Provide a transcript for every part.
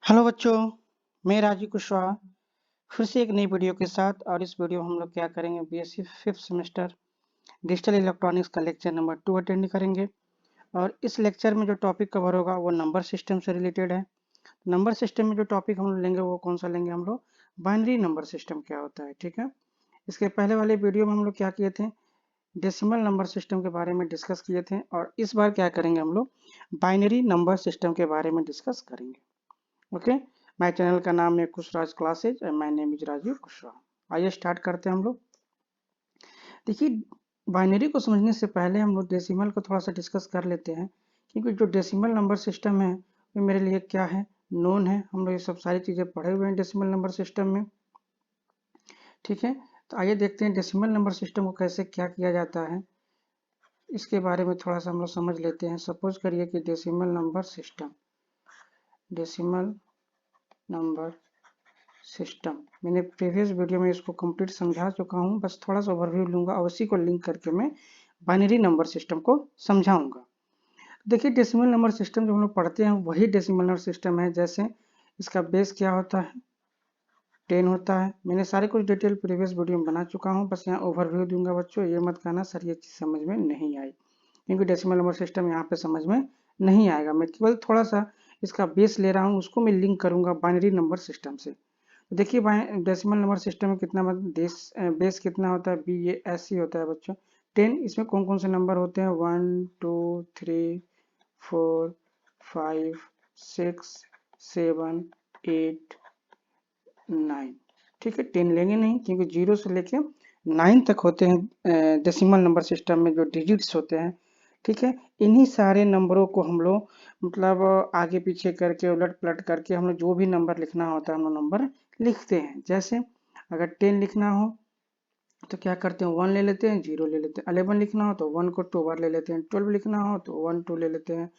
Hello बच्चों, मैं राजीव कुशवाहा फिर से एक नई वीडियो के साथ। और इस वीडियो में हम लोग क्या करेंगे, BSc fifth semester digital electronics का लेक्चर नंबर 2 अटेंड करेंगे। और इस लेक्चर में जो टॉपिक कवर होगा वो नंबर सिस्टम से रिलेटेड है। नंबर सिस्टम में जो टॉपिक हम लोग लेंगे वो कौन सा लेंगे, हम लोग बाइनरी नंबर सिस्टम क्या होता है। ठीक है, इसके पहले वाले वीडियो में हम लोग क्या किए थे, डेसिमल नंबर सिस्टम के बारे में डिस्कस किए थे। और इस बार क्या करेंगे, हम लोग बाइनरी नंबर सिस्टम के बारे में डिस्कस करेंगे। ओके, माय चैनल का नाम है कुशराज क्लासेज और my name is Rajiv Kushwaha. आइए स्टार्ट करते हैं हम लोग। देखिए, बाइनरी को समझने से पहले हम लोग डेसिमल को थोड़ा सा डिस्कस कर लेते हैं, क्योंकि जो डेसिमल नंबर सिस्टम है वो मेरे लिए क्या है, नोन है। हम लोग ये सब सारी चीज़ें पढ़े हुए हैं डेसिमल नंबर सिस्टम में। ठीक है, तो आइए देखते हैं डेसिमल नंबर सिस्टम को कैसे क्या किया जाता है, इसके बारे में थोड़ा सा हम लोग समझ लेते हैं। सपोज करिए कि decimal number system, decimal number system, मैंने प्रीवियस वीडियो में इसको कंप्लीट समझा चुका हूँ, बस थोड़ा सा ओवरव्यू लूंगा और उसी को लिंक करके मैं बाइनरी नंबर सिस्टम को समझाऊंगा। देखिए, डेसिमल नंबर सिस्टम जो हम लोग पढ़ते हैं वही डेसिमल नंबर सिस्टम है। जैसे इसका बेस क्या होता है, 10 होता है। मैंने सारे कुछ डिटेल प्रीवियस वीडियो में बना चुका हूँ, बस यहाँ ओवरव्यू दूंगा। बच्चों ये मत कहना सर ये चीज़ समझ में नहीं आई, क्योंकि डेसिमल नंबर सिस्टम यहाँ पे समझ में नहीं आएगा। मैं केवल थोड़ा सा इसका बेस ले रहा हूँ, उसको मैं लिंक करूंगा बाइनरी नंबर सिस्टम से। देखिए, डेसिमल नंबर सिस्टम में कितना बेस कितना होता है, BASC होता है बच्चों 10। इसमें कौन कौन से नंबर होते हैं, 1 2 3 4 5 6 7 8 9। ठीक है, 10 लेंगे नहीं, क्योंकि 0 से लेके 9 तक होते हैं डेसिमल नंबर सिस्टम में जो डिजिट्स होते हैं। ठीक है, इन्हीं सारे नंबरों को हम लोग मतलब आगे पीछे करके उलट पलट करके हम लोग जो भी नंबर लिखना होता है हम लोग नंबर लिखते हैं। जैसे अगर 10 लिखना हो तो क्या करते हैं, 1 ले लेते हैं, 0 ले लेते हैं। 11 लिखना हो तो 1 को 2 बार ले लेते हैं। 12 लिखना हो तो 1 2 ले लेते हैं।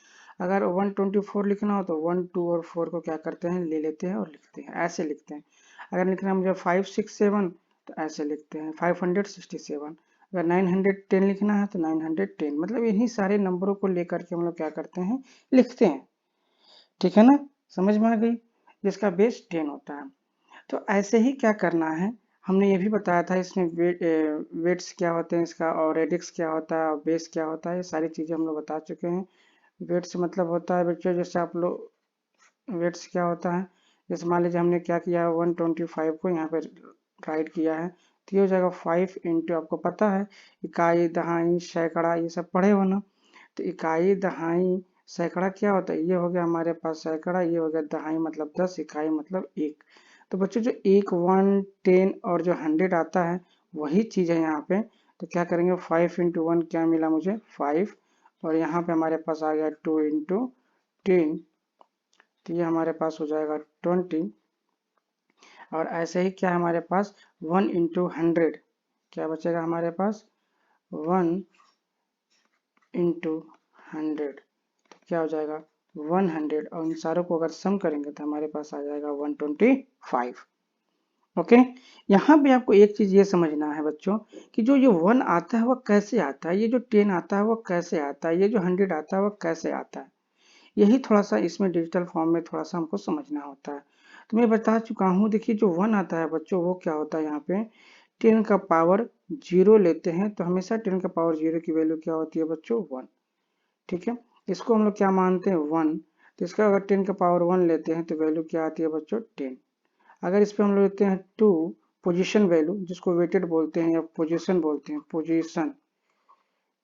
अगर 124 लिखना हो तो 1 2 और 4 को क्या करते हैं, ले लेते हैं और लिखते हैं, ऐसे लिखते हैं। अगर लिखना है मुझे 5 6 7 तो ऐसे लिखते हैं, 567। अगर 910 लिखना है तो 910। मतलब इन्हीं सारे नंबरों को लेकर के हम लोग क्या करते हैं, लिखते हैं। ठीक है ना, समझ में आ गई, जिसका बेस 10 होता है। तो ऐसे ही क्या करना है, हमने ये भी बताया था इसमें वेट्स क्या होते हैं इसका, और रेडिक्स क्या होता है, और बेस क्या होता है, ये सारी चीज़ें हम लोग बता चुके हैं। वेट्स मतलब होता है बच्चों, जैसे आप लोग वेट्स क्या होता है, जैसे मान लीजिए हमने क्या किया, 125 को यहाँ पे राइट किया है, तो ये हो जाएगा 5 इंटू, आपको पता है इकाई दहाई सैकड़ा ये सब पढ़े हो ना। तो इकाई दहाई सैकड़ा क्या होता है, ये हो गया हमारे पास सैकड़ा, ये हो गया दहाई मतलब 10, इकाई मतलब 1। तो बच्चों जो 1 1 10 और जो 100 आता है वही चीज़ है यहाँ पे। तो क्या करेंगे, 5 इंटू 1 क्या मिला मुझे, 5। और यहाँ पे हमारे पास आ गया 2 इंटू 10, तो ये हमारे पास हो जाएगा 20। और ऐसे ही क्या हमारे पास 1 इंटू 100, क्या बचेगा हमारे पास, 1 इंटू 100, तो क्या हो जाएगा 100। और इन सारों को अगर सम करेंगे तो हमारे पास आ जाएगा 125। ओके, यहाँ पे आपको एक चीज ये समझना है बच्चों, कि जो ये 1 आता है वह कैसे आता है, ये जो 10 आता है वह कैसे आता है, ये जो 100 आता है वह कैसे आता है। यही थोड़ा सा इसमें डिजिटल फॉर्म में थोड़ा सा हमको समझना होता है। तो मैं बता चुका हूँ, देखिए जो 1 आता है बच्चों वो क्या होता है, यहाँ पे 10 का पावर 0 लेते हैं तो हमेशा 10 का पावर 0 की वैल्यू क्या होती है बच्चों, 1। ठीक है, इसको हम लोग क्या मानते हैं, 1। तो इसका अगर 10 का पावर 1 लेते हैं तो वैल्यू क्या आती है बच्चों, 10। अगर इस पे हम लोग लेते हैं 2, पोजीशन वैल्यू जिसको वेटेड बोलते हैं या पोजीशन बोलते हैं, पोजीशन।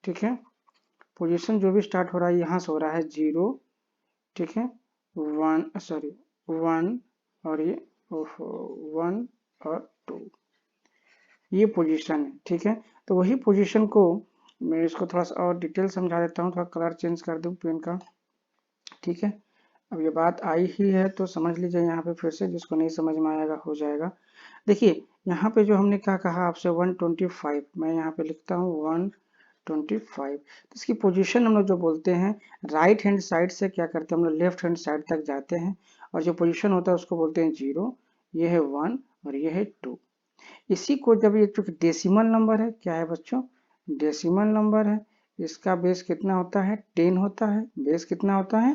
ठीक है, पोजीशन जो भी स्टार्ट हो रहा है यहाँ से हो रहा है 0। ठीक है, 1 सॉरी 1 और ये 1 और 2, ये पोजीशन है। ठीक है, तो वही पोजीशन को मैं इसको थोड़ा सा और डिटेल समझा देता हूँ, थोड़ा कलर चेंज कर दूँ पेन का। ठीक है, अब ये बात आई ही है तो समझ लीजिए यहाँ पे फिर से, जिसको नहीं समझ में आएगा हो जाएगा। देखिए यहाँ पे जो हमने क्या कहा आपसे 125, मैं यहाँ पे लिखता हूँ 125। तो इसकी पोजीशन हम लोग जो बोलते हैं, राइट हैंड साइड से क्या करते हैं हम लोग, लेफ्ट हैंड साइड तक जाते हैं, और जो पोजीशन होता है उसको बोलते हैं 0। ये है 1 और ये है 2। इसी को जब ये चूंकि डेसिमल नंबर है, क्या है बच्चों, डेसिमल नंबर है, इसका बेस कितना होता है, 10 होता है। बेस कितना होता है,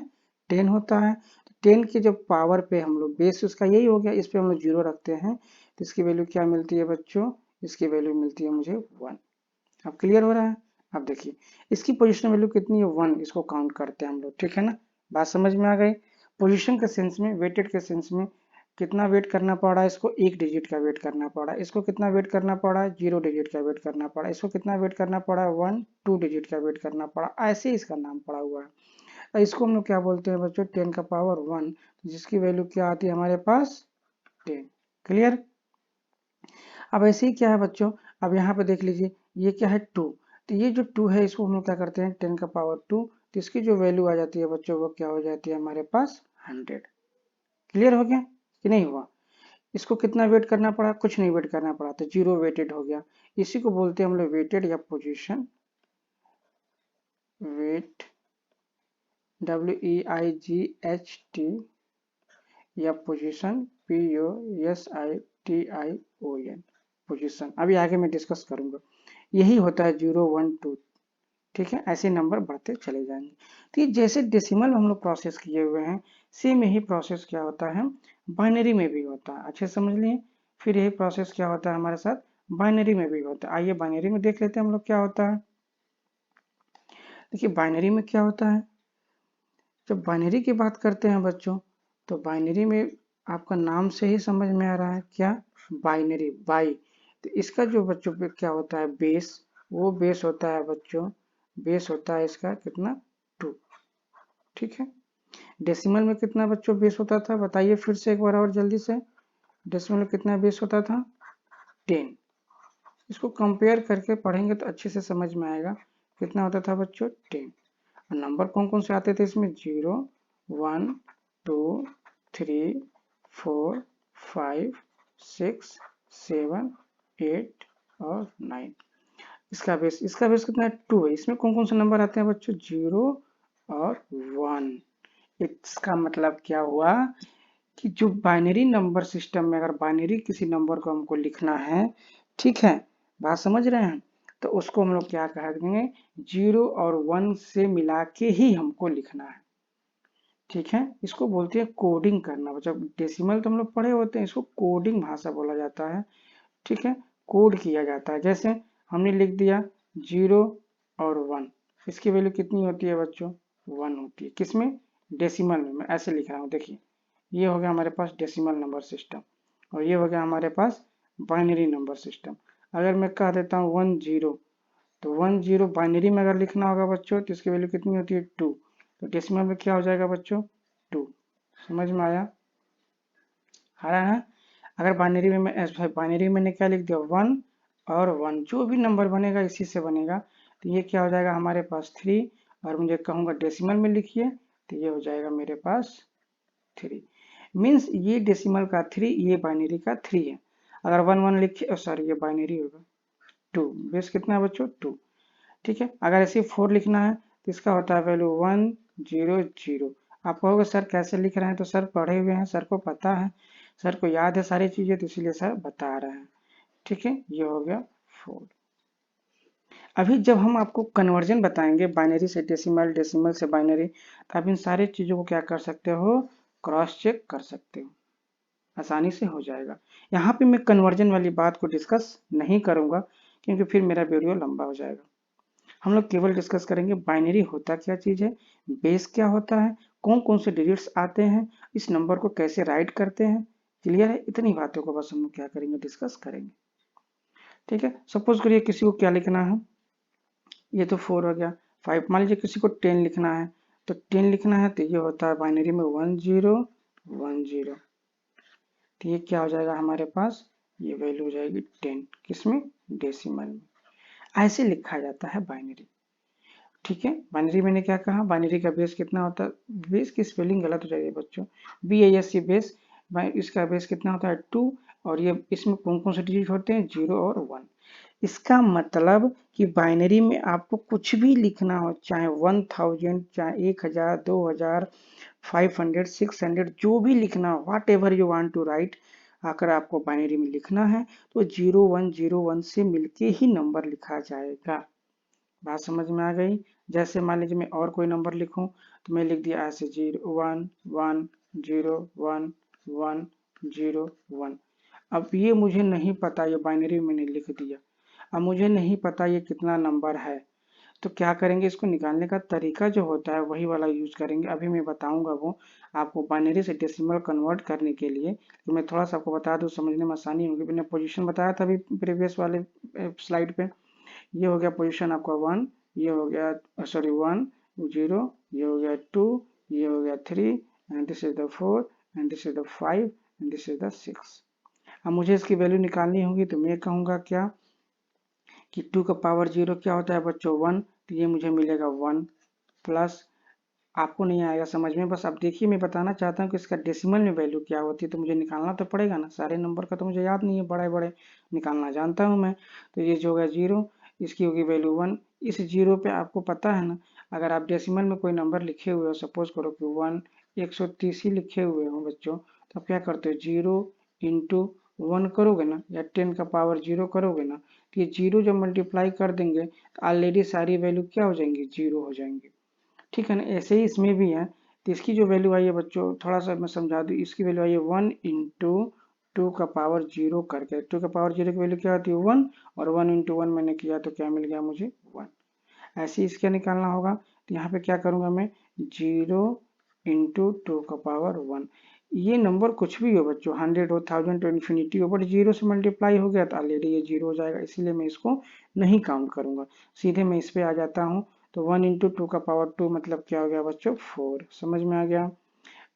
10 होता है। 10 के जब पावर पे हम लोग बेस उसका यही हो गया, इस पे हम लोग 0 रखते हैं तो इसकी वैल्यू क्या मिलती है बच्चों, इसकी वैल्यू मिलती है मुझे 1। अब क्लियर हो रहा है। अब देखिए इसकी पोजीशन वैल्यू कितनी है 1, इसको काउंट करते हैं हम लोग, ठीक है ना। बात समझ में आ गई। पोजीशन के सेंस में, वेटेड के सेंस में कितना वेट करना पड़ा, इसको 1 डिजिट का वेट करना पड़ा, इसको कितना वेट करना पड़ा 0 डिजिट का वेट करना पड़ा, इसको कितना वेट करना पड़ा 1 2 डिजिट का वेट करना पड़ा, ऐसे इसका नाम पड़ा हुआ है। इसको हम लोग क्या बोलते हैं बच्चों, 10 का पावर 1, जिसकी वैल्यू क्या आती है हमारे पास 10। क्लियर। अब ऐसे ही क्या है बच्चों, अब यहाँ पे देख लीजिए ये क्या है 2, तो ये जो 2 है इसको हम लोग क्या करते हैं 10 का पावर 2, तो इसकी जो वैल्यू आ जाती है बच्चों वो क्या हो जाती है हमारे पास 100। क्लियर हो गया कि नहीं हुआ। इसको कितना वेट करना पड़ा, कुछ नहीं वेट करना पड़ा, तो 0 वेटेड हो गया। इसी को बोलते हैं हम लोग वेटेड या पोजीशन, वेट WEIGHT या पोजीशन POSITION पोजीशन। अभी आगे मैं डिस्कस करूंगा। यही होता है 0 1 2, ठीक है। ऐसे नंबर बढ़ते चले जाएंगे। तो ये जैसे डेसिमल हम लोग प्रोसेस किए हुए हैं, सेम यही प्रोसेस क्या होता है बाइनरी में भी होता है। अच्छे समझ लिए। फिर यही प्रोसेस क्या होता है हमारे साथ बाइनरी में भी होता है। आइए बाइनरी में देख लेते हैं हम लोग क्या होता है। देखिए बाइनरी में क्या होता है, जब बाइनरी की बात करते हैं बच्चों, तो बाइनरी में आपका नाम से ही समझ में आ रहा है क्या, बाइनरी, बाई। तो इसका जो बच्चों पे क्या होता है बेस, वो बेस होता है बच्चों, बेस होता है इसका कितना 2, ठीक है। डेसिमल में कितना बच्चों बेस होता था, बताइए फिर से एक बार और जल्दी से। डेसिमल में कितना बेस होता था 10। इसको कंपेयर करके पढ़ेंगे तो अच्छे से समझ में आएगा कितना होता था बच्चों 10। नंबर कौन कौन से आते थे इसमें 0 1 2 3 4 5 6 7 8 और 9। इसका बेस कितना है 2 है। इसमें कौन कौन से नंबर आते हैं बच्चों 0 और 1। इसका मतलब क्या हुआ कि जो बाइनरी नंबर सिस्टम में अगर बाइनरी किसी नंबर को हमको लिखना है, ठीक है, बात समझ रहे हैं, तो उसको हम लोग क्या कहेंगे 0 और 1 से मिला के ही हमको लिखना है, ठीक है। इसको बोलते हैं कोडिंग करना। जब डेसिमल तो हम लोग पढ़े होते हैं, इसको कोडिंग भाषा बोला जाता है, ठीक है। कोड किया जाता है। जैसे हमने लिख दिया 0 और 1, इसकी वैल्यू कितनी होती है बच्चों 1 होती है। किसमें डेसिमल में। मैं ऐसे लिख रहा हूँ देखिए, ये हो गया हमारे पास डेसिमल नंबर सिस्टम और ये हो गया हमारे पास बाइनरी नंबर सिस्टम। अगर मैं कह देता हूँ 1 0, तो 1 0 बाइनरी में अगर लिखना होगा बच्चों तो इसकी वैल्यू कितनी होती है 2, तो डेसिमल में क्या हो जाएगा बच्चों 2। समझ में आया, आ रहा है। अगर बाइनरी में बाइनरी में मैंने क्या लिख दिया 1 और 1, जो भी नंबर बनेगा इसी से बनेगा, तो ये क्या हो जाएगा हमारे पास 3, और मुझे कहूँगा डेसिमल में लिखिए तो ये हो जाएगा मेरे पास 3। मीन्स ये डेसिमल का 3, ये बाइनरी का 3 है। अगर 1 1 लिखिए, सॉरी ये बाइनरी होगा 2, बेस कितना है बच्चों 2, ठीक है। अगर ऐसे 4 लिखना है तो इसका होता है वैल्यू 1 0 0। आप कहोगे सर कैसे लिख रहे हैं, तो सर पढ़े हुए हैं, सर को पता है, सर को याद है सारी चीजें, तो इसीलिए सर बता रहे हैं, ठीक है। ये हो गया 4। अभी जब हम आपको कन्वर्जन बताएंगे बाइनरी से डेसिमल, डेसिमल से बाइनरी, तो आप इन सारी चीजों को क्या कर सकते हो क्रॉस चेक कर सकते हो, आसानी से हो जाएगा। यहाँ पे मैं कन्वर्जन वाली बात को डिस्कस नहीं करूंगा क्योंकि फिर मेरा वीडियो लंबा हो जाएगा। हम लोग केवल डिस्कस करेंगे बाइनरी होता क्या चीज है, बेस क्या होता है, कौन कौन से डिजिट्स आते हैं, इस नंबर को कैसे राइट करते हैं। क्लियर है, इतनी बातों को बस हम लोग क्या करेंगे डिस्कस करेंगे, ठीक है। सपोज करिए किसी को क्या लिखना है, ये तो 4 हो गया। 5 मान लीजिए किसी को 10 लिखना है, तो 10 लिखना है तो ये होता है बाइनरी में 1 0 1 0, तो ये क्या हो जाएगा हमारे पास, ये वैल्यू हो जाएगी 10, किसमें डेसिमल में। ऐसे लिखा जाता है बाइनरी, ठीक है। बाइनरी मैंने क्या कहा, बाइनरी का बेस कितना होता है, बेस की स्पेलिंग गलत हो जाएगी बच्चों, BASC बेस, इसका बेस कितना होता है 2, और ये इसमें कौन कौन से डिजिट होते हैं 0 और 1। इसका मतलब कि बाइनरी में आपको कुछ भी लिखना हो, चाहे 1000, चाहे 1000, 2000, 500, 600, जो भी लिखना हो, whatever you want to write, अगर आपको बाइनरी में लिखना है तो 0101 से मिलके ही नंबर लिखा जाएगा। बात समझ में आ गई। जैसे मान लीजिए मैं और कोई नंबर लिखूं, तो मैं लिख दिया ऐसे 0 1 1 0 1 1 0 1। अब ये मुझे नहीं पता, ये बाइनरी मैंने लिख दिया। अब मुझे नहीं पता ये कितना नंबर है, तो क्या करेंगे, इसको निकालने का तरीका जो होता है वही वाला यूज करेंगे। अभी मैं बताऊंगा वो आपको बाइनरी से डेसिमल कन्वर्ट करने के लिए। तो मैं थोड़ा सा आपको बता दूं, समझने में आसानी होगी। मैंने पोजीशन बताया था अभी प्रीवियस वाले स्लाइड पे। ये हो गया पोजीशन आपका 1, ये हो गया सॉरी 1 0, ये हो गया 2, ये हो गया 3, and this is the 4, and this is the 5, and this is the 6। अब मुझे इसकी वैल्यू निकालनी होगी, तो मैं कहूँगा क्या कि 2 का पावर 0 क्या होता है बच्चों 1, तो ये मुझे मिलेगा 1 प्लस, आपको नहीं आएगा समझ में, बस अब देखिए मैं बताना चाहता हूँ कि इसका डेसिमल में वैल्यू क्या होती है, तो मुझे निकालना तो पड़ेगा ना। सारे नंबर का तो मुझे याद नहीं है, बड़े बड़े निकालना जानता हूँ मैं। तो ये जो होगा 0, इसकी होगी वैल्यू 1। इस 0 पे आपको पता है ना, अगर आप डेसिमल में कोई नंबर लिखे हुए हो, सपोज करो कि 130 ही लिखे हुए हो बच्चों, तो आप क्या करते हो, 0 इंटू 1 करोगे ना, या 10 का पावर 0 करोगे ना, तो ये 0 जब मल्टीप्लाई कर देंगे तो ऑलरेडी सारी वैल्यू क्या हो जाएंगी, 0 हो जाएंगी। ठीक है ना, ऐसे ही इसमें भी है। तो इसकी जो वैल्यू आई है बच्चों, थोड़ा सा मैं समझा दूँ, इसकी वैल्यू आई है 1 इंटू 2 का पावर 0 करके। 2 का पावर 0 की वैल्यू क्या होती है 1, और 1 इंटू 1 मैंने किया तो क्या मिल गया मुझे 1। ऐसे ही इसका निकालना होगा, तो यहाँ पे क्या करूँगा मैं, 0 इंटू 2 का पावर 1। ये नंबर कुछ भी हो बच्चों, 100 हो, 1000 हो, इन्फिनिटी हो, बट 0 से मल्टीप्लाई हो गया तो ऑलरेडी ये 0 हो जाएगा, इसीलिए मैं इसको नहीं काउंट करूंगा। सीधे मैं इस पे आ जाता हूँ। तो 1 इंटू 2 का पावर 2 मतलब क्या हो गया बच्चों 4, समझ में आ गया।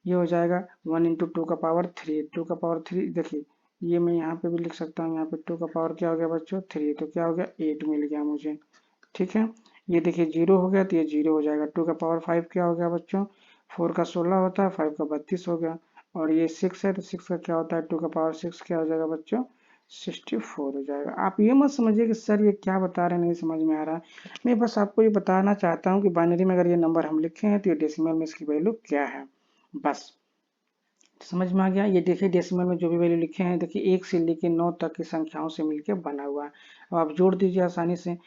ये हो जाएगा 1 इंटू 2 का पावर 3, 2 का पावर 3 देखिए, ये मैं यहाँ पे भी लिख सकता हूँ, यहाँ पे 2 का पावर क्या हो गया बच्चों 3, तो क्या हो गया 8 मिल गया मुझे। ठीक है, ये देखिए 0 हो गया तो ये 0 हो जाएगा। 2 का पावर 5 क्या हो गया बच्चों, 4 का 16 होता है, 5 का 32 हो गया। और ये 6 है तो 6 का क्या होता है, 2 का पावर 6 क्या हो जाएगा बच्चों 64 हो जाएगा। आप ये मत समझिए कि सर ये क्या बता रहे हैं, नहीं समझ में आ रहा है। मैं बस आपको ये बताना चाहता हूँ कि बाइनरी में अगर ये नंबर हम लिखे हैं तो ये डेसिमल में इसकी वैल्यू क्या है, बस समझ में आ गया। ये देखिए डेसिमल में जो भी वैल्यू लिखे हैं, देखिए 1 से लेके 9 तक की संख्याओं से मिलकर बना हुआ है। अब आप जोड़ दीजिए आसानी से,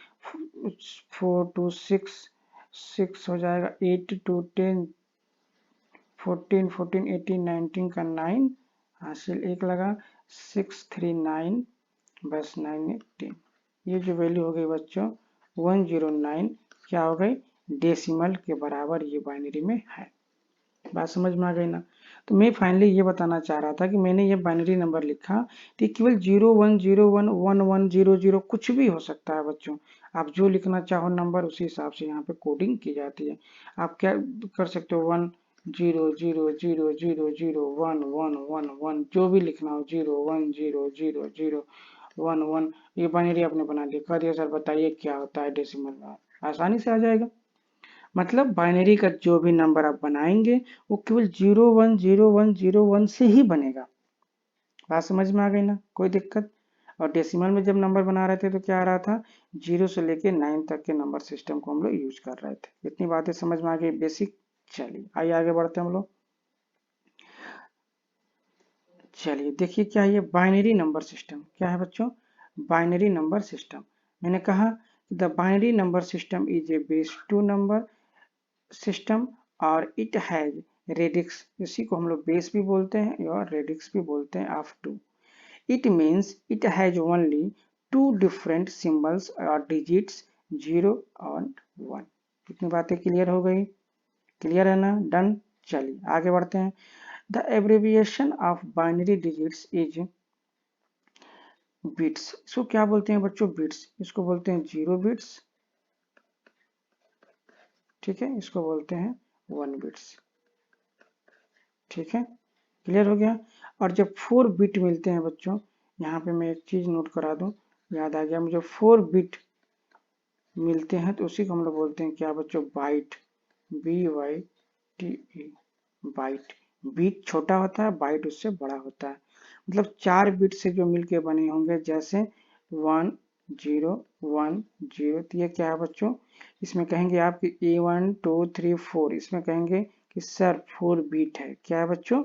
4 टू 6, 6 हो जाएगा, 8 टू 10, 14 14 18 19 का 9 हासिल 1 लगा, 6 3 9, बस 9 10। ये जो वैल्यू हो गई बच्चों 109 क्या हो गई, डेसिमल के बराबर ये बाइनरी में है। बात समझ में आ गई ना। तो मैं फाइनली ये बताना चाह रहा था कि मैंने ये बाइनरी नंबर लिखा तो केवल 0101 1100 कुछ भी हो सकता है बच्चों। आप जो लिखना चाहो नंबर उसी हिसाब से यहाँ पे कोडिंग की जाती है। आप क्या कर सकते हो 1 0 0 0 0 0 1 1 1 जो भी लिखना हो 0 1 0 0 0 1 1, ये बाइनरी आपने बना दिया, कर दिया सर बताइए क्या होता है डेसिमल में, आसानी से आ जाएगा। मतलब बाइनरी का जो भी नंबर आप बनाएंगे वो केवल 010101 से ही बनेगा। बात समझ में आ गई ना, कोई दिक्कत। और डेसिमल में जब नंबर बना रहे थे तो क्या आ रहा था, 0 से लेके 9 तक के नंबर सिस्टम को हम लोग यूज कर रहे थे। इतनी बातें समझ में आ गई बेसिक। चलिए आइए आगे बढ़ते हैं हम लोग। चलिए देखिए क्या है ये बाइनरी नंबर सिस्टम, क्या है बच्चों, बाइनरी नंबर सिस्टम। मैंने कहा the binary number system is a base 2 number system और इट हैज रेडिक्स, इसी को हम लोग बेस भी बोलते हैं और रेडिक्स भी बोलते हैं of 2। It means it has only 2 different symbols और डिजिट्स 0 और 1। कितनी बातें क्लियर हो गई, क्लियर है ना, डन। चलिए आगे बढ़ते हैं। The abbreviation of binary digits is bits. इसको क्या बोलते हैं बच्चों, बिट्स। इसको बोलते हैं 0 बिट्स, ठीक है, इसको बोलते हैं 1 बिट्स, ठीक है, क्लियर हो गया। और जब 4 बिट मिलते हैं बच्चों, यहाँ पे मैं एक चीज नोट करा दूं, याद आ गया मुझे, 4 बिट मिलते हैं तो उसी को हम लोग बोलते हैं क्या बच्चों, बाइट, BYTE, बाइट। बीट छोटा होता है, बाइट उससे बड़ा होता है। मतलब 4 बिट से जो मिलके बने होंगे, जैसे 1 0 1 0, तो ये क्या है बच्चों, इसमें कहेंगे आप कि A1 2 3 4, इसमें कहेंगे कि सर 4 बिट है, क्या है बच्चों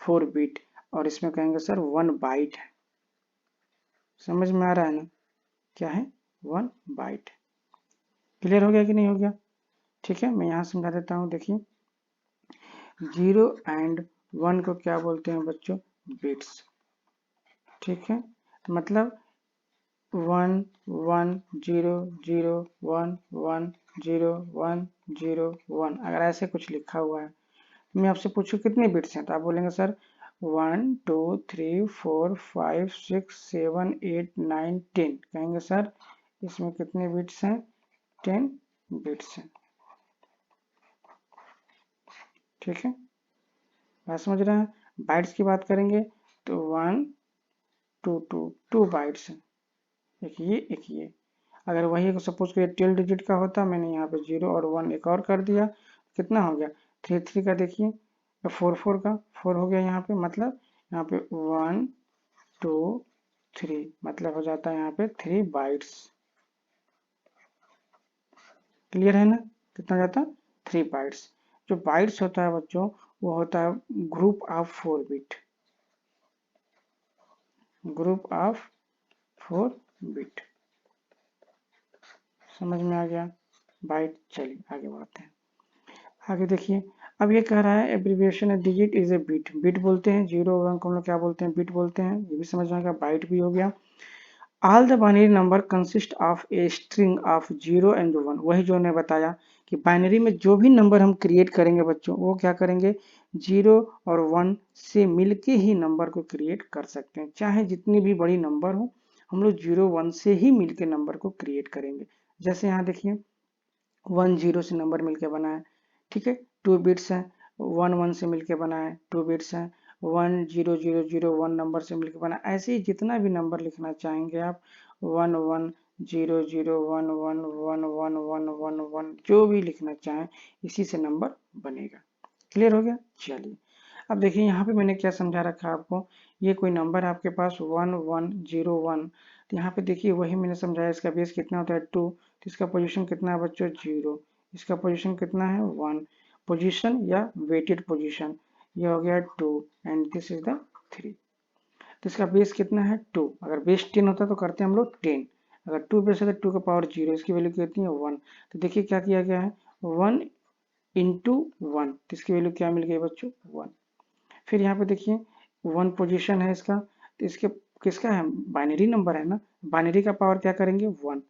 4 बिट, और इसमें कहेंगे सर 1 बाइट है। समझ में आ रहा है ना, क्या है 1 बाइट। क्लियर हो गया कि नहीं हो गया, ठीक है। मैं यहाँ समझा देता हूँ, देखिए 0 एंड 1 को क्या बोलते हैं बच्चों, बिट्स। ठीक है, मतलब 1 1 0 0 1 1 0 1 0 1, अगर ऐसे कुछ लिखा हुआ है, मैं आपसे पूछूं कितने बिट्स हैं, तो आप बोलेंगे सर 1 2 3 4 5 6 7 8 9 10, कहेंगे सर इसमें कितने बिट्स हैं, 10 बिट्स हैं। ठीक है, बात समझ रहे हैं। बाइट्स की बात करेंगे तो 1 2 2 2 बाइट्स हैं, एक ये। अगर वही सपोज करिए 12 डिजिट का होता, मैंने यहाँ पे 0 और 1 एक और कर दिया, कितना हो गया 3 3 का, देखिए 4 4 का 4 हो गया यहाँ पे, मतलब यहाँ पे 1 2 3, मतलब हो जाता है यहाँ पे 3 बाइट्स। क्लियर है ना, कितना जाता है 3 बाइट्स। जो बाइट्स होता है बच्चों, वो होता है group of 4 bit, group of 4 bit. समझ में आ गया बाइट। चलिए आगे बढ़ते हैं। आगे देखिए, अब ये कह रहा है एब्रिविएशन है digit is a bit, bit बोलते हैं, 0 1 को हम लोग क्या बोलते हैं, बिट बोलते हैं, ये भी समझ में आएगा। बाइट भी हो गया। All the binary number consist of a string of 0 and 1, वही जो ने बताया कि बाइनरी में जो भी नंबर हम क्रिएट करेंगे बच्चों, वो क्या करेंगे 0 और 1 से मिलके ही नंबर को क्रिएट कर सकते हैं। चाहे जितनी भी बड़ी नंबर हो, हम लोग 0 1 से ही मिलके नंबर को क्रिएट करेंगे। जैसे यहाँ देखिए 1 0 से नंबर मिलके बना है, ठीक है, 2 बिट्स हैं। 1 1 से मिलके बना है, 2 बिट्स हैं। 1 0 0 0 1 नंबर से मिलके बना है। ऐसे ही जितना भी नंबर लिखना चाहेंगे आप, 1 1 0 0 1 1 1 1 1 1 1, जो भी लिखना चाहें इसी से नंबर बनेगा। क्लियर हो गया। चलिए अब देखिए यहाँ पे मैंने क्या समझा रखा है आपको, ये कोई नंबर है आपके पास 1 1 0 1, तो यहाँ पे देखिए वही मैंने समझाया, इसका बेस कितना होता है 2, तो इसका पोजीशन कितना है बच्चों 0, इसका पोजीशन कितना है 1, पोजीशन या वेटेड पोजीशन, ये हो गया 2 एंड दिस इज द 3। तो इसका बेस कितना है 2, अगर बेस 10 होता तो करते हम लोग 10, अगर 2 बेस है तो 2 का पावर 0, इसकी वैल्यू कितनी है 1। तो देखिए क्या किया गया है 1 इंटू 1, तो इसकी वैल्यू क्या मिल गई बच्चों 1। फिर यहाँ पे देखिए 1 पोजीशन है इसका, तो इसके किसका है, बाइनरी नंबर है ना, बाइनरी का पावर क्या करेंगे 1,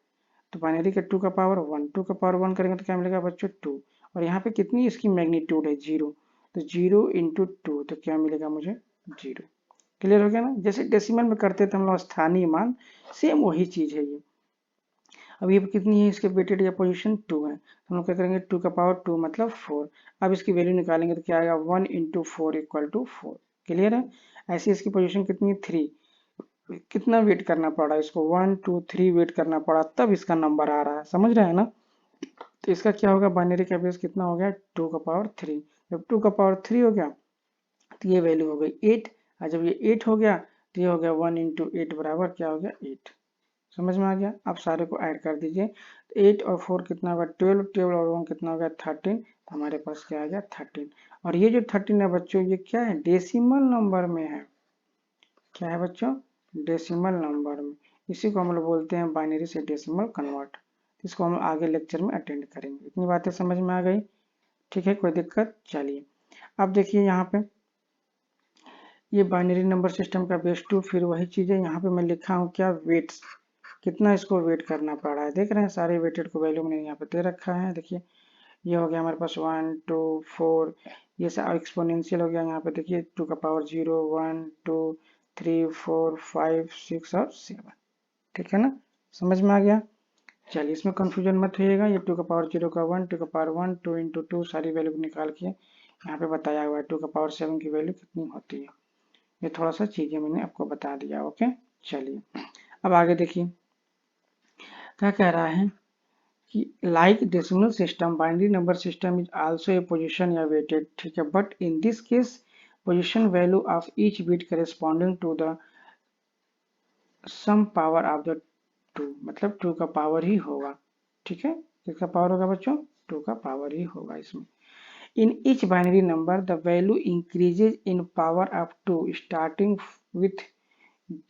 तो बाइनरी का 2 का पावर 1, 2 का पावर 1 करेंगे तो क्या मिलेगा बच्चों 2, और यहाँ पे कितनी इसकी मैग्नीट्यूड है 0, तो 0 इंटू 2, तो क्या मिलेगा मुझे 0। क्लियर हो गया ना, जैसे डेसिमल में करते थे हम लोग स्थानीय मान, सेम वही चीज है ये। अब ये कितनी है इसके वेटेड या पोजीशन 2 है, तो हम लोग क्या करेंगे 2 का पावर 2 मतलब 4, अब इसकी वैल्यू निकालेंगे तो क्या आएगा 1 इंटू 4 इक्वल टू 4। क्लियर है। ऐसे इसकी पोजीशन कितनी है 3, कितना वेट करना पड़ा इसको 1 2 3 वेट करना पड़ा, तब इसका नंबर आ रहा है, समझ रहे हैं ना। तो इसका क्या होगा, बाइनरी का बेस कितना हो गया 2 का पावर 3, जब 2 का पावर 3 हो गया तो ये वैल्यू हो गई 8, और जब ये 8 हो गया तो ये हो गया 1 इंटू 8 बराबर क्या हो गया 8। समझ में आ गया। आप सारे को ऐड कर दीजिए, तो 8 और 4 कितना होगा 12, 12 और 1 कितना हो गया 13, तो हमारे पास क्या आ गया 13। और ये जो 13 है बच्चों, ये क्या है डेसिमल नंबर में है, क्या है बच्चों डेसिमल नंबर में, इसी को हम लोग बोलते हैं बाइनरी से डेसिमल कन्वर्ट। इसको हम आगे लेक्चर में अटेंड करेंगे। इतनी बातें समझ में आ गई, ठीक है, कोई दिक्कत। चलिए अब देखिए यहाँ पे ये बाइनरी नंबर सिस्टम का बेस 2, फिर वही चीज़ है, यहाँ पे मैं लिखा हूँ क्या वेट्स, कितना इसको वेट करना पड़ रहा है, देख रहे हैं सारे वेटेड को वैल्यू मैंने यहाँ पे दे रखा है। देखिए ये हो गया हमारे पास 1 2 4, ये सब एक्सपोनेंशियल हो गया, यहाँ पे देखिए 2 का पावर 0 1 2 3 4 5 6 और 7। ठीक है ना, समझ में आ गया। चलिए इसमें कंफ्यूजन मत होइएगा, ये 2 का पावर 0 का 1, 2 का पावर 1 2 इंटू 2 सारी वैल्यू निकाल के यहाँ पे बताया हुआ है 2 का पावर 7 की वैल्यू कितनी होती है। ये थोड़ा सा चीजें मैंने आपको बता दिया। ओके चलिए अब आगे देखिए क्या कह रहा है कि like decimal system binary number system is also a position या वेटेड, ठीक है, but in this case position value of each bit corresponding to the some power of the 2, मतलब 2 का पावर ही होगा। ठीक है, किसका पावर होगा बच्चों 2 का पावर ही होगा इसमें। In each binary number, the value increases in power of 2, starting with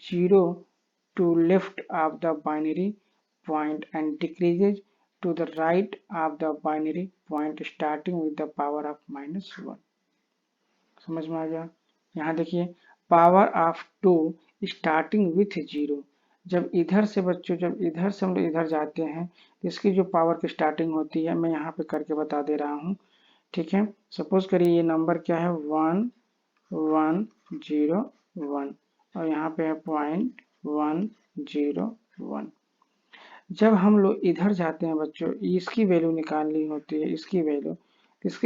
0 to left of the binary point and decreases to the right of the binary point starting with the power of -1। समझ में आ गया। यहाँ देखिए power of 2 starting with 0। जब इधर से बच्चों, जब इधर से हम लोग इधर जाते हैं तो इसकी जो पावर की स्टार्टिंग होती है मैं यहाँ पे करके बता दे रहा हूँ। ठीक है, सपोज करिए ये नंबर क्या है 1 1 0 1 और यहाँ पे है 0.101। जब हम लोग इधर जाते हैं बच्चों, इसकी वैल्यू निकालनी होती है, इसकी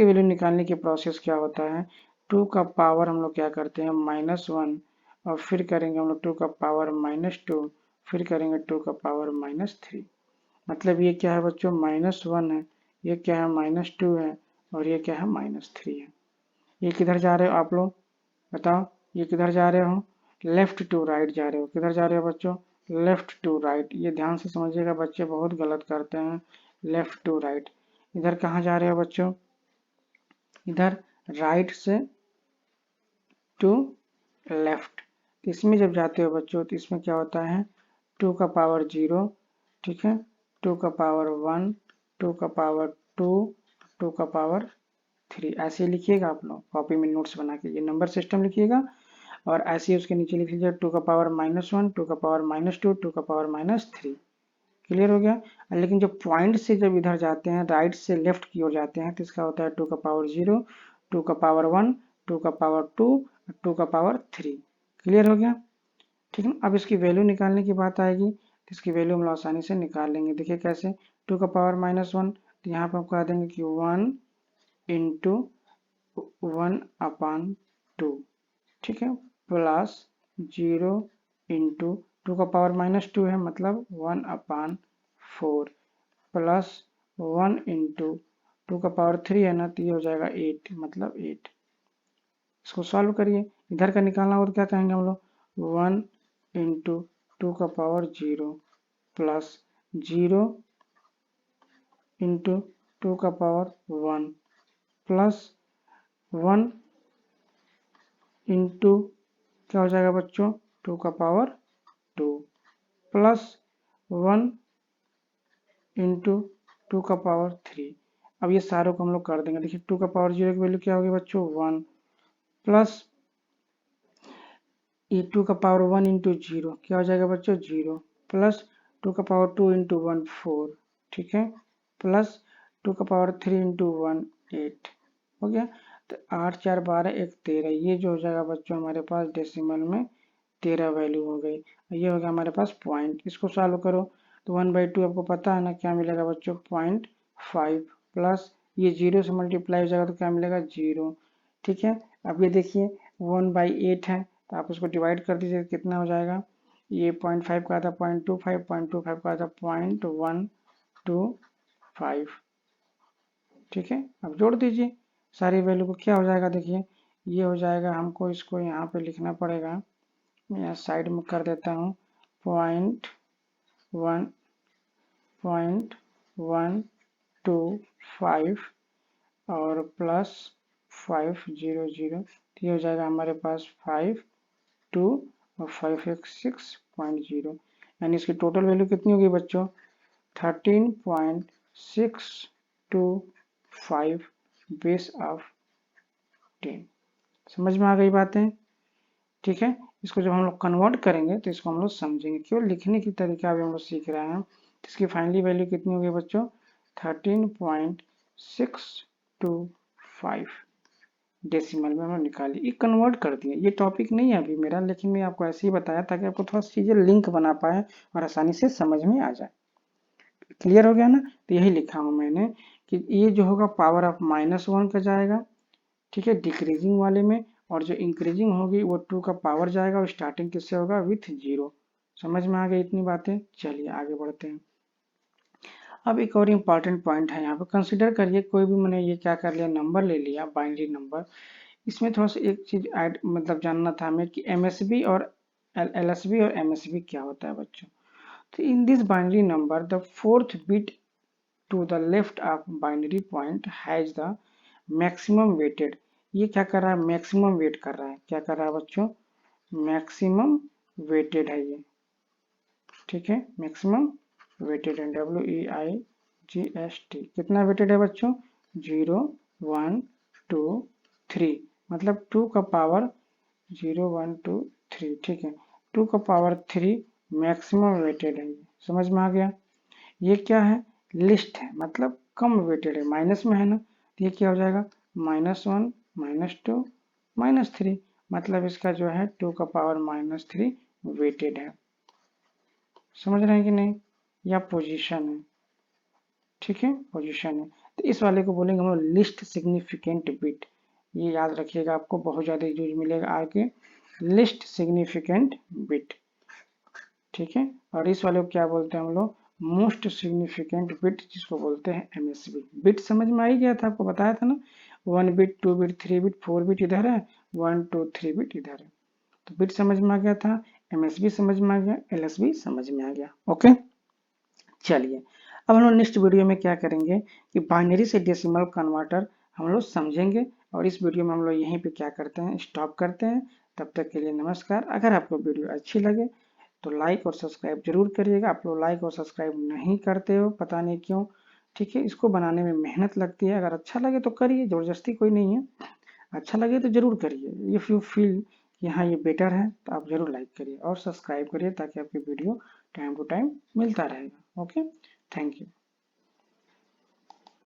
वैल्यू निकालने की प्रोसेस क्या होता है, 2 का पावर हम लोग क्या करते हैं -1 और फिर करेंगे हम लोग 2 का पावर -2, फिर करेंगे 2 का पावर -3। मतलब ये क्या है बच्चों -1 है, ये क्या है -2 है और ये क्या है -3 है। ये किधर जा रहे हो आप लोग बताओ, ये किधर जा रहे हो, लेफ्ट टू राइट जा रहे हो। किधर जा रहे हो बच्चों, लेफ्ट टू राइट। ये ध्यान से समझिएगा, बच्चे बहुत गलत करते हैं, लेफ्ट टू राइट। इधर कहाँ जा रहे हो बच्चों, इधर राइट से टू लेफ्ट। इसमें जब जाते हो बच्चों तो इसमें क्या होता है 2 का पावर 0, ठीक है, 2 का पावर 1, 2 का पावर 2, 2 का पावर 3। ऐसे लिखिएगा आप लोग कॉपी में नोट्स बना के, ये नंबर सिस्टम लिखिएगा और ऐसे ही उसके नीचे लिख लीजिए 2 का पावर -1, 2 का पावर -2, 2 का पावर -3। क्लियर हो गया। लेकिन जब पॉइंट से जब इधर जाते हैं, राइट से लेफ्ट की ओर जाते हैं तो इसका होता है 2 का पावर 0, 2 का पावर 1, 2 का पावर 2, 2 का पावर 3। क्लियर हो गया, ठीक है। अब इसकी वैल्यू निकालने की बात आएगी तो इसकी वैल्यू हम लोग आसानी से निकाल लेंगे। देखिए कैसे, 2 का पावर -1 तो यहाँ पर हम कह देंगे कि 1 इंटू 1/2, ठीक है, प्लस 0 इंटू 2 का पावर -2 है मतलब 1/4 प्लस 1 इंटू 2 का पावर 3 है ना तो ये हो जाएगा 8 मतलब 8। इसको सॉल्व करिए, इधर का निकालना हो तो क्या कहेंगे हम लोग 1 इंटू 2 का पावर 0 प्लस 0 इंटू 2 का पावर 1 प्लस 1 इंटू क्या हो जाएगा बच्चों 2 का पावर 2 प्लस 1 इंटू 2 का पावर 3। अब ये सारों को हम लोग कर देंगे। देखिए 2 का पावर 0 की वैल्यू क्या होगी बच्चों 1 प्लस ये 2 का पावर 1 इंटू 0 क्या हो जाएगा बच्चों 0 प्लस 2 का पावर 2 इंटू 1 4, ठीक है, प्लस 2 का पावर 3 इंटू 1 8। हो गया, तो 8 4 12 1 13। ये जो हो जाएगा बच्चों हमारे पास डेसिमल में 13 वैल्यू हो गई। ये हो गया हमारे पास पॉइंट। इसको सॉल्व करो तो 1/2 आपको पता है ना क्या मिलेगा बच्चों 0.5 प्लस ये 0 से मल्टीप्लाई हो जाएगा तो क्या मिलेगा 0, ठीक है। अब ये देखिए 1/8 है तो आप उसको डिवाइड कर दीजिए कितना हो जाएगा, ये 0.5 का आता 0.25, 0.25 का आता 0.125, ठीक है। अब जोड़ दीजिए सारी वैल्यू को, क्या हो जाएगा देखिए ये हो जाएगा, हमको इसको यहाँ पे लिखना पड़ेगा, मैं यहाँ साइड में कर देता हूँ 0.125 और प्लस 500, तो ये हो जाएगा हमारे पास 5 2 और 5 एक 6.0, यानी इसकी टोटल वैल्यू कितनी होगी बच्चों 13.625 बेस ऑफ 10। समझ में आ गई बातें, ठीक है। इसको जब हम लोग कन्वर्ट करेंगे तो इसको हम लोग समझेंगे, केवल लिखने की तरीका भी हम लोग सीख रहे हैं। तो इसकी फाइनली वैल्यू कितनी होगी बच्चों 13.625 डेसिमल में हम निकाली, ये कन्वर्ट कर दिए। ये टॉपिक नहीं है अभी मेरा, लेकिन मैं आपको ऐसे ही बताया ताकि आपको थोड़ा चीज़ें लिंक बना पाए और आसानी से समझ में आ जाए। क्लियर हो गया ना, तो यही लिखा हूँ मैंने कि ये जो होगा पावर ऑफ -1 का जाएगा, ठीक है, डिक्रीजिंग वाले में, और जो इंक्रीजिंग होगी वो 2 का पावर जाएगा और स्टार्टिंग किससे होगा विथ 0। समझ में आ गई इतनी बातें, चलिए आगे बढ़ते हैं। अब एक और इम्पॉर्टेंट पॉइंट है यहाँ पे, कंसिडर करिए कोई भी मैंने ये क्या कर लिया नंबर ले लिया बाइनरी नंबर। इसमें थोड़ा सा एक चीज ऐड मतलब जानना था हमें कि एमएसबी और एलएसबी और एमएसबी क्या होता है बच्चों। तो in this binary number the fourth bit to the left of binary point has the maximum weighted. ये क्या कर रहा है मैक्सिमम वेट कर रहा है, क्या कर रहा है बच्चों मैक्सिमम वेटेड है ये, ठीक है, मैक्सिमम वेटेड है WEIGHT। कितना वेटेड है बच्चों 0 1 2 3, मतलब 2 का पावर 0 1 2 3, ठीक है। 2 का पावर 3 मैक्सिमम वेटेड है, समझ में आ गया। ये क्या है, लिस्ट है, मतलब कम वेटेड है, माइनस में है ना, तो ये क्या हो जाएगा -1 -2 -3, मतलब इसका जो है 2 का पावर -3 वेटेड है, समझ रहे हैं कि नहीं। या पोजीशन है, ठीक है, पोजीशन है। तो इस वाले को बोलेंगे हम लोग लिस्ट सिग्निफिकेंट बिट, ये याद रखिएगा, आपको बहुत ज़्यादा यूज मिलेगा आगे, लिस्ट सिग्निफिकेंट बिट, ठीक है। और इस वाले को क्या बोलते हैं हम लोग, मोस्ट सिग्निफिकेंट बिट, जिसको बोलते हैं एमएसबी। बिट समझ में आ ही गया था, आपको बताया था ना, 1 बिट 2 बिट 3 बिट 4 बिट इधर है, 1 2 3 बिट इधर है। तो बिट समझ में आ गया था, एमएसबी समझ में आ गया, एलएसबी समझ में आ गया। ओके, चलिए अब हम लोग नेक्स्ट वीडियो में क्या करेंगे कि बाइनरी से डेसिमल कन्वर्टर हम लोग समझेंगे, और इस वीडियो में हम लोग यहीं पे क्या करते हैं, स्टॉप करते हैं। तब तक के लिए नमस्कार। अगर आपको वीडियो अच्छी लगे तो लाइक और सब्सक्राइब जरूर करिएगा। आप लोग लाइक और सब्सक्राइब नहीं करते हो, पता नहीं क्यों, ठीक है। इसको बनाने में मेहनत लगती है, अगर अच्छा लगे तो करिए, जबरदस्ती कोई नहीं है, अच्छा लगे तो जरूर करिए। इफ़ यू फील कि हाँ ये बेटर है तो आप जरूर लाइक करिए और सब्सक्राइब करिए, ताकि आपकी वीडियो टाइम टू टाइम मिलता रहेगा। Okay, thank you.